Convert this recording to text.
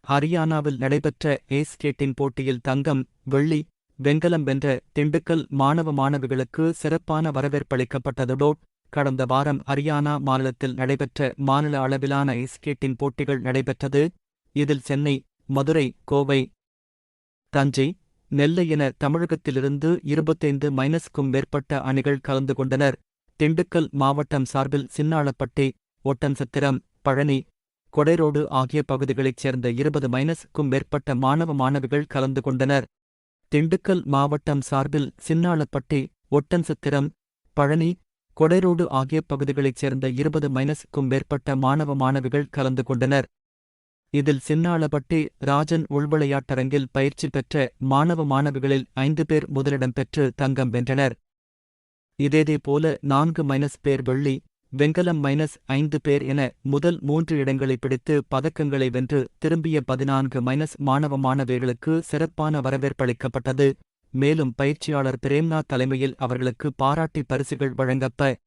ஹரியானாவில் நடைபெற்ற ace skating போட்டியில் தங்கம், வெள்ளி, வெண்கலம் வென்ற திண்டுக்கல் மாணவ மாணவிகளுக்கு சிறப்பான வரவேற்பளிக்கப்பட்டதோடு, கடந்த வாரம் ஹரியானா மாநிலத்தில் நடைபெற்ற மாநில அளவிலான ஐஸ் ஸ்கேட்டிங் போட்டிகள் நடைபெற்றது. இதில் சென்னை, மதுரை, கோவை, தஞ்சை, நெல்லை என தமிழகத்திலிருந்து 25-க்கும் மேற்பட்ட அணிகள் கலந்து கொண்டனர். திண்டுக்கல் மாவட்டம் சார்பில் சின்னாளப்பட்டி, ஒட்டன்சத்திரம், பழனி, கொடைரோடு ஆகிய பகுதிகளைச் சேர்ந்த 20-க்கும் மேற்பட்ட மாணவ மாணவிகள் கலந்து கொண்டனர். திண்டுக்கல் மாவட்டம் சார்பில் சின்னாளப்பட்டி, ஒட்டன்சத்திரம், பழனி, கொடைரோடு ஆகிய பகுதிகளைச் சேர்ந்த 20-க்கும் மேற்பட்ட மாணவ மாணவிகள் கலந்து கொண்டனர். இதில் சின்னாளப்பட்டி ராஜன் உள்விளையாட்டரங்கில் பயிற்சி பெற்ற மாணவ மாணவிகளில் 5 பேர் முதலிடம் பெற்று தங்கம் வென்றனர். இதேபோல 4 பேர் வெள்ளி, வெண்கலம் -5 பேர் என முதல் 3 இடங்களை பிடித்து பதக்கங்களை வென்று திரும்பிய 14 மாணவ மாணவியர்களுக்கு சிறப்பான வரவேற்பளிக்கப்பட்டது. மேலும் பயிற்சியாளர் பிரேம்நாத் தலைமையில் அவர்களுக்கு பாராட்டி பரிசுகள் வழங்கப்பட்டன.